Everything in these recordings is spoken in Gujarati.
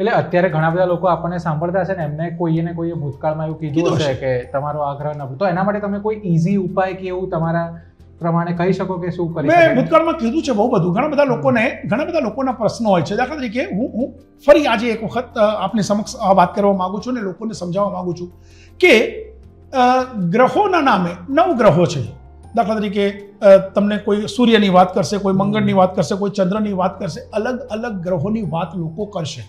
એટલે અત્યારે ઘણા બધા લોકો આપણને સાંભળતા છે ને, એમને કોઈએ ને કોઈએ ભૂતકાળમાં એવું કીધું હશે કે તમારો આ ગ્રહ નબળો, તો એના માટે તમે કોઈ ઈઝી ઉપાય કે એવું તમારા પ્રમાણે કહી શકો કે શું કરી મેં ભૂતકાળમાં કીધું છે બહુ બધું. ઘણા બધા લોકોના પ્રશ્નો હોય છે. દાખલા તરીકે હું ફરી આજે એક વખત આપની સમક્ષ આ વાત કરવા માંગુ છું ને લોકોને સમજાવવા માંગુ છું કે ગ્રહોના નામે 9 ગ્રહો છે. દાખલા તરીકે તમને કોઈ સૂર્યની વાત કરશે, કોઈ મંગળની વાત કરશે, કોઈ ચંદ્રની વાત કરશે, અલગ અલગ ગ્રહોની વાત લોકો કરશે.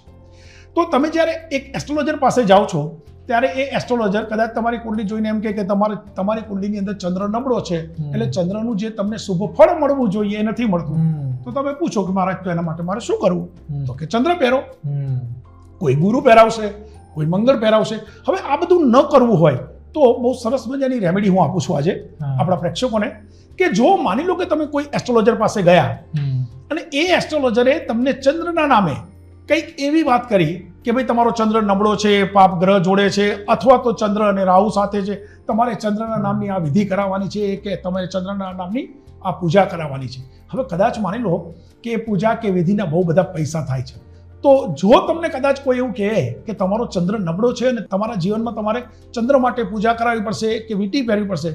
તો તમે જ્યારે એક એસ્ટ્રોલોજર પાસે જાઓ છો ત્યારે એ એસ્ટ્રોલોજર કદાચ તમારી કુંડલી જોઈને એમ કે તમારી કુંડલીની અંદર ચંદ્ર નબળો છે, એટલે ચંદ્રનું જે તમને શુભ ફળ મળવું જોઈએ એ નથી મળતું. તો તમે પૂછો કે મહારાજ તો એના માટે મારે શું કરવું? તો કે ચંદ્ર પહેરો. કોઈ ગુરુ પહેરાવશે, કોઈ મંગળ પહેરાવશે. હવે આ બધું ન કરવું હોય તો બહુ સરસ મજાની રેમેડી હું આપું છું આજે આપણા પ્રેક્ષકોને, કે જો માની લો કે તમે કોઈ એસ્ટ્રોલોજર પાસે ગયા અને એ એસ્ટ્રોલોજરે તમને ચંદ્રના નામે કંઈક એવી વાત કરી કે ભાઈ તમારો ચંદ્ર નબળો છે, પાપ ગ્રહ જોડે છે, અથવા તો ચંદ્ર અને રાહુ સાથે છે, તમારે ચંદ્રના નામની આ વિધિ કરાવવાની છે કે તમારે ચંદ્રના નામની આ પૂજા કરાવવાની છે. હવે કદાચ માની લો કે એ પૂજા કે વિધિના બહુ બધા પૈસા થાય છે. તો જો તમને કદાચ કોઈ એવું કહે કે તમારો ચંદ્ર નબળો છે અને તમારા જીવનમાં તમારે ચંદ્ર માટે પૂજા કરાવવી પડશે કે વીંટી પહેરવી પડશે,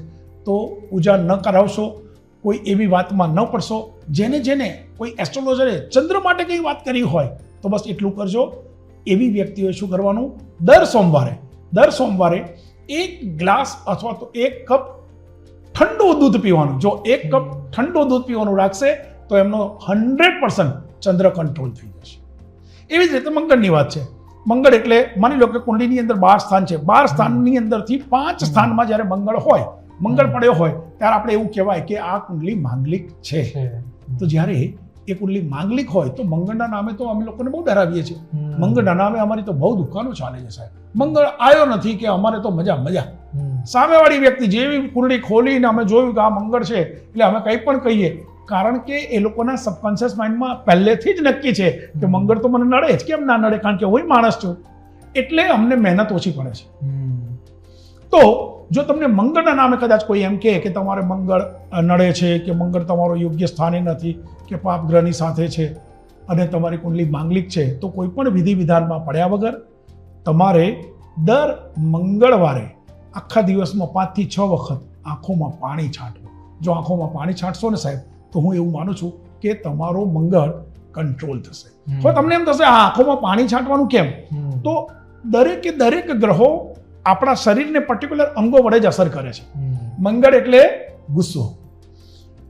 તો પૂજા ન કરાવશો, કોઈ એવી વાતમાં ન પડશો. જેને કોઈ એસ્ટ્રોલોજરે ચંદ્ર માટે કંઈ વાત કરી હોય તો બસ એટલું કરજો. એવી વ્યક્તિઓએ શું કરવાનું? દર સોમવારે 1 ગ્લાસ અથવા તો 1 કપ ઠંડુ દૂધ પીવાનું. જો 1 કપ ઠંડુ દૂધ પીવાનું રાખશે તો એમનો 100% ચંદ્ર કંટ્રોલ થઈ જશે. એવી જ રીતે મંગળની વાત છે. મંગળ એટલે માની લો કે કુંડલીની અંદર 12 સ્થાન છે. 12 સ્થાનની અંદરથી 5 સ્થાનમાં જ્યારે મંગળ પડ્યો હોય ત્યારે આપણે એવું કહેવાય કે આ કુંડલી માંગલિક છે. તો જ્યારે એ કુંડલી માંગલિક હોય તો મંગળના નામે તો અમે લોકોને બહુ ડરાવીએ છીએ. મંગળના નામે અમારી તો બહુ દુકાનો ચાલે છે સાહેબ. મંગળ આવ્યો નથી કે અમારે તો મજા. સામેવાળી વ્યક્તિ જેવી કુંડલી ખોલીને અમે જોયું કે આ મંગળ છે એટલે અમે કંઈ પણ કહીએ, કારણ કે એ લોકોના સબકોન્શિયસ માઇન્ડમાં પહેલેથી જ નક્કી છે કે મંગળ તો મને નડે જ. કેમ ના નડે? કારણ કે હું માણસ છું એટલે અમને મહેનત ઓછી પડે છે. તો જો તમને મંગળના નામે કદાચ કોઈ એમ કહે કે તમારે મંગળ નડે છે કે મંગળ તમારો યોગ્ય સ્થાને નથી કે પાપ ગ્રહની સાથે છે અને તમારી કુંડલી માંગલિક છે, તો કોઈ પણ વિધિ વિધાનમાં પડ્યા વગર તમારે દર મંગળવારે આખા દિવસમાં 5 થી 6 વખત આંખોમાં પાણી છાંટવું. જો આંખોમાં પાણી છાંટશો ને સાહેબ, તો હું એવું માનું છું કે તમારો મંગળ કંટ્રોલ થશે. હવે તમને એમ થશે આ આંખોમાં પાણી છાંટવાનું કેમ? તો દરેક ગ્રહો આપણા શરીરને પર્ટિક્યુલર અંગો વડે જ અસર કરે છે. મંગળ એટલે ગુસ્સો.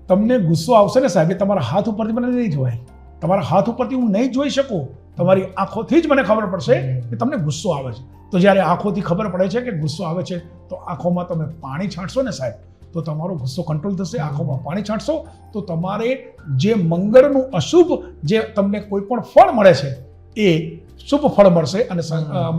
તમને ગુસ્સો આવશે ને સાહેબ, તમારા હાથ ઉપરથી મને નહીં જોવાય. તમારા હાથ ઉપરથી હું નહીં જોઈ શકું, તમારી આંખોથી જ મને ખબર પડશે કે તમને ગુસ્સો આવે છે. તો જ્યારે આંખોથી ખબર પડે છે કે ગુસ્સો આવે છે તો આંખોમાં તમે પાણી છાંટશો ને સાહેબ, તો તમારો ગુસ્સો કંટ્રોલ થશે. આંખોમાં પાણી છાંટશો તો તમારે જે મંગળનું અશુભ જે તમને કોઈ પણ ફળ મળે છે એ શુભ ફળ મળશે અને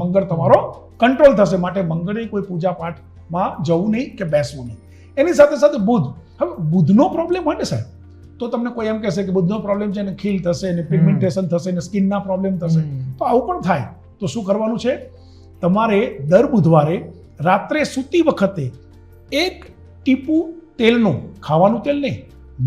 મંગળ તમારો કંટ્રોલ થશે. માટે મંગળની કોઈ પૂજા પાઠમાં જવું નહીં કે બેસવું નહીં. એની સાથે બુધ. હવે બુધનો પ્રોબ્લેમ હોય ને સાહેબ, તો તમને કોઈ એમ કહેશે કે બુધનો પ્રોબ્લેમ છે ને ખીલ થશે ને પિગમેન્ટેશન થશે ને સ્કિનના પ્રોબ્લેમ થશે, તો આવું પણ થાય. તો શું કરવાનું છે? તમારે દર બુધવારે રાત્રે સૂતી વખતે 1 ટીપું તેલનું, ખાવાનું તેલ નહીં,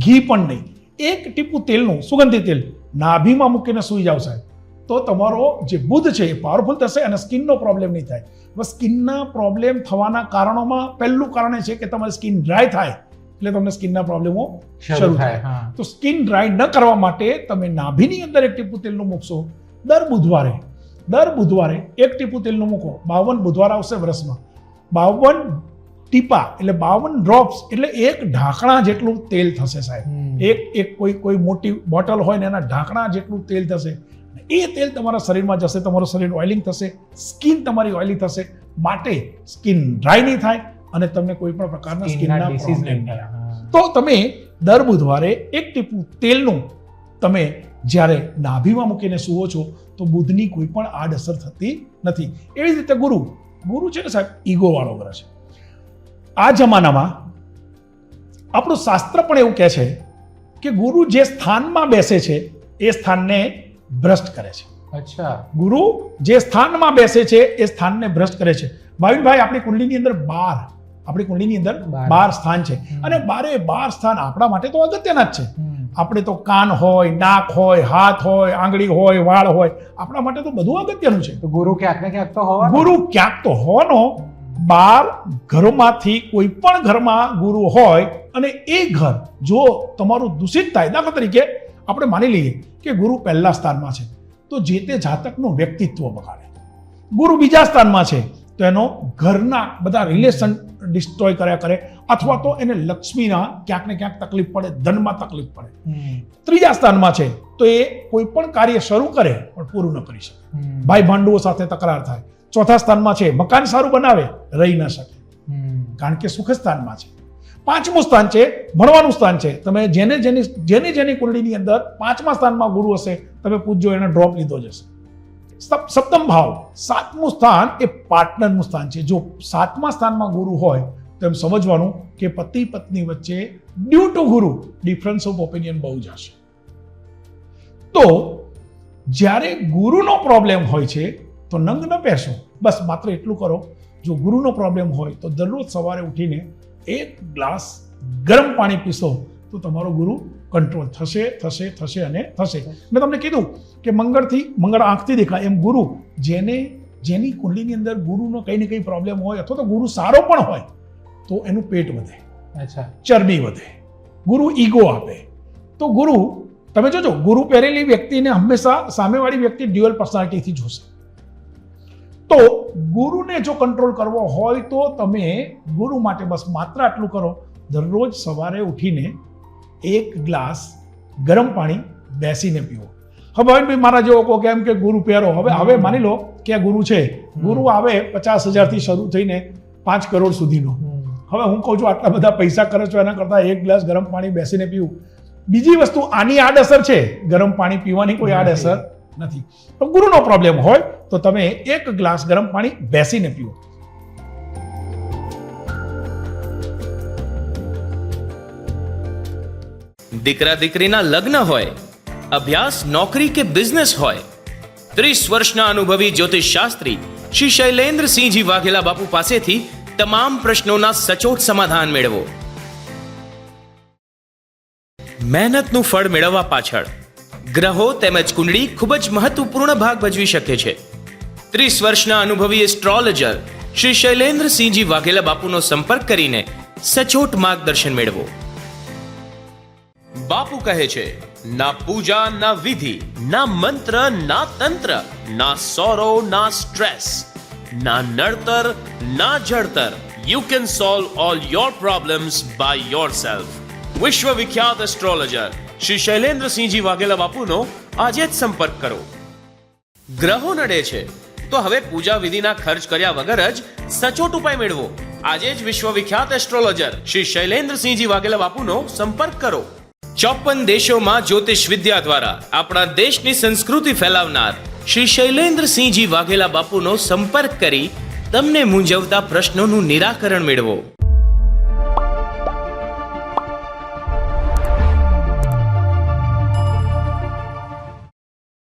ઘી પણ નહીં, 1 ટીપું તેલનું સુગંધિત તેલ નાભીમાં મૂકીને સૂઈ જાવ સાહેબ, તો તમારો જે બુધ છે એ પાવરફુલ થશે અને સ્કિનનો પ્રોબ્લેમ નહીં થાય. બસ સ્કિનના પ્રોબ્લેમ થવાના કારણોમાં પહેલું કારણ એ છે કે તમારી સ્કિન ડ્રાય થાય એટલે તમને સ્કિનના પ્રોબ્લેમો શરૂ થાય. તો સ્કિન ડ્રાય ન કરવા માટે તમે નાભીની અંદર 1 ટીપું તેલનું મૂકશો. દર બુધવારે 1 ટીપું તેલનું મૂકો. 52 બુધવાર આવશે વર્ષમાં. 52 ટીપા એટલે 52 ડ્રોપ્સ એટલે 1 ઢાંકણા જેટલું તેલ થશે સાહેબ. એક કોઈ મોટી બોટલ હોય ને એના ઢાંકણા જેટલું તેલ થશે. એ તેલ તમારા શરીરમાં જશે, તમારું શરીર ઓઇલિંગ થશે, સ્કિન તમારી ઓઇલી થશે. માટે સ્કિન ડ્રાય નહીં થાય અને તમને કોઈ પણ પ્રકારના સ્કિનના પ્રોબ્લેમ નહીં થાય. તો તમે દર બુધવારે 1 ટીપું તેલનું તમે જ્યારે નાભીમાં મૂકીને સૂવો છો તો બુધની કોઈ પણ આડઅસર થતી નથી. એવી જ રીતે ગુરુ છે ને સાહેબ, ઈગો વાળો ગ્રહ છે. આ જમાનામાં આપણું શાસ્ત્ર પણ એવું કહે છે કે ગુરુ જે સ્થાનમાં બેસે છે એ સ્થાનને ભ્રષ્ટ કરે છે. અચ્છા. ગુરુ જે સ્થાનમાં બેસે છે એ સ્થાનને ભ્રષ્ટ કરે છે. ભાવિનભાઈ, આપણી કુંડલીની અંદર આપણી કુંડળીની અંદર 12 12 સ્થાન છે અને 12 સ્થાન આપણા માટે તો અગત્યના જ છે. આપણે તો કાન હોય, નાક હોય, હાથ હોય, આંગળી હોય, વાળ હોય, આપણા માટે તો બધું અગત્યનું છે. તો ગુરુ ક્યાંક ને ક્યાંક તો હોવાનો. ગુરુ ક્યાંક તો હોવાનો. 12 ઘરોમાંથી કોઈ પણ ઘરમાં ગુરુ હોય અને એ ઘર જો તમારું દૂષિત થાય, દાખલા તરીકે આપણે માની લઈએ કે ગુરુ પહેલા સ્થાનમાં છે તો જે તે જાતકનું વ્યક્તિત્વ બગાડે. ગુરુ બીજા સ્થાનમાં છે તો એનો ઘરના બધા રિલેશન ડિસ્ટ્રોય કર્યા કરે અથવા તો એને લક્ષ્મીના ક્યાંક ને ક્યાંક તકલીફ પડે, ધનમાં તકલીફ પડે. ત્રીજા સ્થાનમાં છે તો એ કોઈ પણ કાર્ય શરૂ કરે પણ પૂરું ન કરી શકે, ભાઈ ભાંડુઓ સાથે તકરાર થાય. ચોથા સ્થાનમાં છે મકાન સારું બનાવે, રહી ન શકે કારણ કે સુખ સ્થાનમાં છે. પાંચમું સ્થાન છે ભણવાનું સ્થાન છે. તમે જેની કુંડળીની અંદર પાંચમા સ્થાનમાં ગુરુ હશે તમે પૂછજો એને ડ્રોપ લીધો જશે. સપ્તમ ભાવ, સાતમું સ્થાન એ પાર્ટનરનું સ્થાન છે. જો સાતમા સ્થાનમાં ગુરુ હોય તો એમ સમજવાનું કે પતિ પત્ની વચ્ચે ડ્યુ ટુ ગુરુ ડિફરન્સ ઓફ ઓપિનિયન બહુ જ હશે. તો જ્યારે ગુરુનો પ્રોબ્લેમ હોય છે તો નંગ ન પહેરશો, બસ માત્ર એટલું કરો. જો ગુરુનો પ્રોબ્લેમ હોય તો દરરોજ સવારે ઉઠીને 1 ગ્લાસ ગરમ પાણી પીશો તો તમારો ગુરુ કંટ્રોલ થશે અને થશે. મેં તમને કીધું કે મંગળ આંખથી દેખાય એમ ગુરુ જેની કુંડલીની અંદર ગુરુનો કંઈ ને કંઈ પ્રોબ્લેમ હોય અથવા તો ગુરુ સારો પણ હોય તો એનું પેટ વધે, ચરબી વધે, ગુરુ ઈગો આપે. તો ગુરુ તમે જોજો ગુરુ પહેરેલી વ્યક્તિને હંમેશા સામેવાળી વ્યક્તિ ડ્યુઅલ પર્સનાલિટીથી જોશે. તો ગુરુને જો કંટ્રોલ કરવો હોય તો તમે ગુરુ માટે બસ માત્ર આટલું કરો, દરરોજ સવારે ઉઠીને 1 ગ્લાસ ગરમ પાણી બેસીને પીવો. હવે ભાઈ મારા જેવો કહો કેમ કે ગુરુ પહેરો, હવે માની લો કે આ ગુરુ છે, ગુરુ આવે 50,000 થી શરૂ થઈને 5 કરોડ સુધીનો. હવે હું કહું છું આટલા બધા પૈસા ખર્ચો એના કરતાં 1 ગ્લાસ ગરમ પાણી બેસીને પીવું. બીજી વસ્તુ આની આડઅસર છે, ગરમ પાણી પીવાની કોઈ આડઅસર નથી. તો ગુરુનો પ્રોબ્લેમ હોય તો તમે 1 ગ્લાસ ગરમ પાણી બેસીને પીવો. દીકરા દીકરીના લગ્ન હોય, અભ્યાસ, નોકરી કે બિઝનેસ હોય, 30 વર્ષના અનુભવી જ્યોતિષ શાસ્ત્રી શ્રી શૈલેન્દ્રસિંહજી વાઘેલા બાપુ પાસેથી તમામ પ્રશ્નોના સચોટ સમાધાન મેળવો. મહેનતનું ફળ મેળવવા પાછળ ગ્રહો તેમજ કુંડળી ખૂબ જ મહત્વપૂર્ણ ભાગ ભજવી શકે છે. 30 વર્ષના અનુભવી એસ્ટ્રોલોજર શ્રી શૈલેન્દ્રસિંહજી વાઘેલા બાપુનો સંપર્ક કરીને સચોટ માર્ગદર્શન મેળવો. બાપુ કહે છે, ના પૂજા, ના વિધિ, ના મંત્ર, ના તંત્ર, ના સોરો, ના સ્ટ્રેસ, ના નડતર, ના જળતર. You can solve all your problems by yourself. વિશ્વ વિખ્યાત એસ્ટ્રોલોજર શ્રી શૈલેન્દ્રસિંહજી વાઘેલા બાપુનો આજે જ સંપર્ક કરો. ગ્રહો નડે છે તો હવે પૂજા વિધિના ખર્ચ કર્યા વગર જ સચોટ ઉપાય મેળવો. આજે જ વિશ્વ વિખ્યાત એસ્ટ્રોલોજર શ્રી શૈલેન્દ્રસિંહજી વાઘેલા બાપુનો સંપર્ક કરો. 54 દેશોમાં જ્યોતિષ વિદ્યા દ્વારા આપણા દેશની સંસ્કૃતિ ફેલાવનાર શ્રી શૈલેન્દ્રસિંહજી વાઘેલા બાપુનો સંપર્ક કરી તમને મૂંઝવતા પ્રશ્નોનું નિરાકરણ મેળવો.